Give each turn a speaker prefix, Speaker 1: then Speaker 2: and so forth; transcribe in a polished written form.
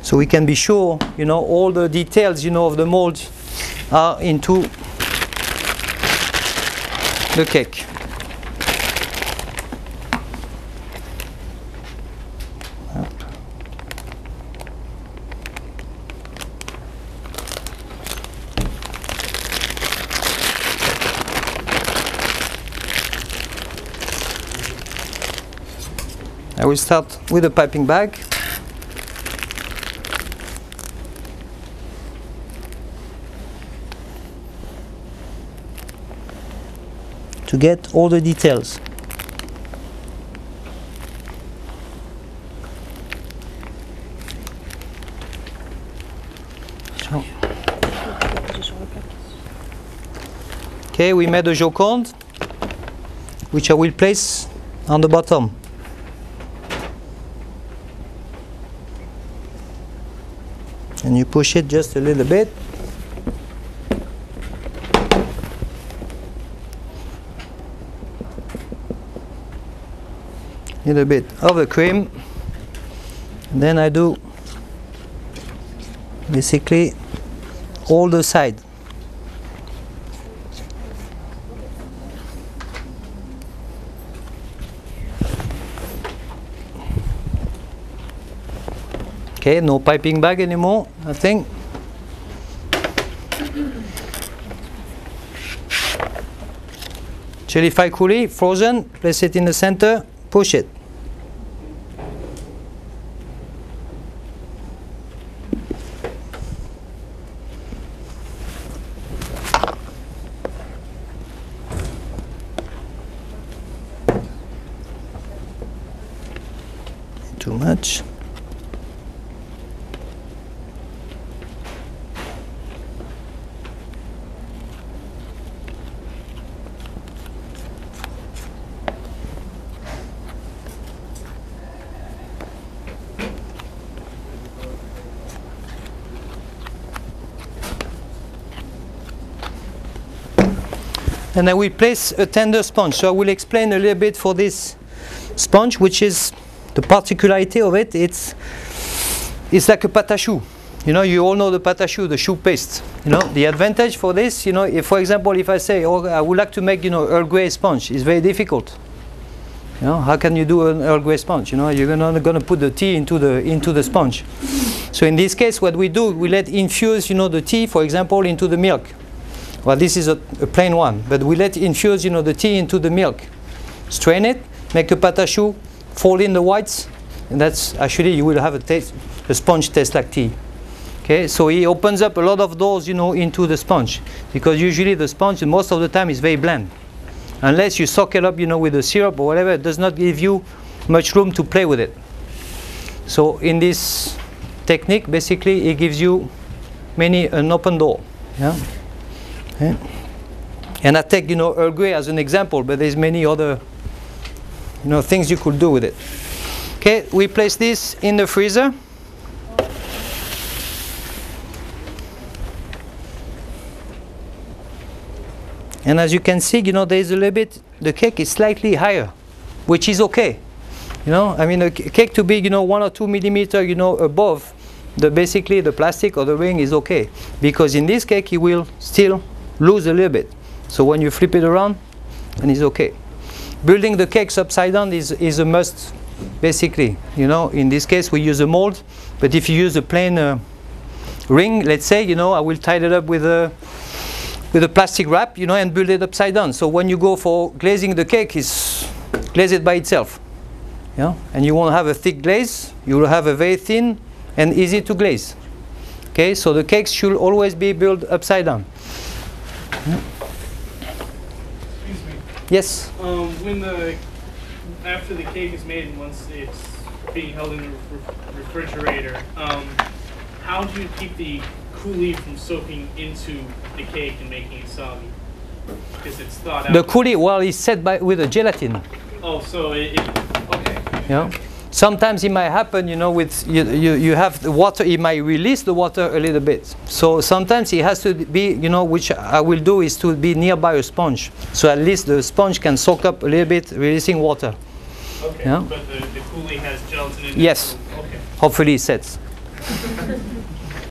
Speaker 1: So we can be sure, you know, all the details, you know, of the mold are into the cake. I will start with a piping bag. To get all the details. So. Okay, we made a Joconde, which I will place on the bottom. And you push it just a little bit. Little bit of the cream, and then I do basically all the side. Okay, no piping bag anymore, I think. Jellyfy coulis, frozen, place it in the center, push it. Too much. And I will place a tender sponge. So I will explain a little bit for this sponge, which is the particularity of it. It's like a pâte à choux. You know, you all know the pâte à choux, the choux paste. You know, the advantage for this, you know, if, for example, if I say, oh, I would like to make, you know, Earl Grey sponge, it's very difficult. You know, how can you do an Earl Grey sponge? You know, you're not going to put the tea into the sponge. So in this case, what we do, we let infuse, you know, the tea, for example, into the milk. Well, this is a plain one, but we let infuse, you know, the tea into the milk. Strain it, make a pâte à choux, fold in the whites, and that's actually you will have a sponge taste like tea. Okay, so he opens up a lot of doors, you know, into the sponge, because usually the sponge most of the time is very bland. Unless you soak it up, you know, with the syrup or whatever, it does not give you much room to play with it. So in this technique, basically, it gives you an open door. Yeah. Okay. And I take, you know, Earl Grey as an example, but there's many other, you know, things you could do with it. Okay, we place this in the freezer. And as you can see, you know, there is a little bit, the cake is slightly higher, which is okay. You know, I mean, a cake to be, you know, 1 or 2 millimeter, you know, above basically the plastic or the ring is okay, because in this cake it will still lose a little bit. So when you flip it around, and it's okay. Building the cakes upside down is a must, basically. You know, in this case we use a mold, but if you use a plain ring, let's say, you know, I will tie it up with a plastic wrap, you know, and build it upside down. So when you go for glazing the cake, it's glaze it by itself. Yeah, and you won't have a thick glaze. You will have a very thin and easy to glaze. Okay, so the cakes should always be built upside down.
Speaker 2: Excuse me.
Speaker 1: Yes.
Speaker 2: After the cake is made and once it's being held in the refrigerator, how do you keep the coulis from soaking into the cake and making it soggy? Because it's thawed out.
Speaker 1: The coulis, well, is set with a gelatin.
Speaker 2: Oh, so okay.
Speaker 1: Yeah. Sometimes it might happen, you know, with you have the water, it might release the water a little bit. So sometimes it has to be, you know, which I will do is to be nearby a sponge. So at least the sponge can soak up a little bit, releasing water.
Speaker 2: Okay,
Speaker 1: yeah?
Speaker 2: But the coulis has gelatin in it?
Speaker 1: Yes.
Speaker 2: Okay.
Speaker 1: Hopefully it sets.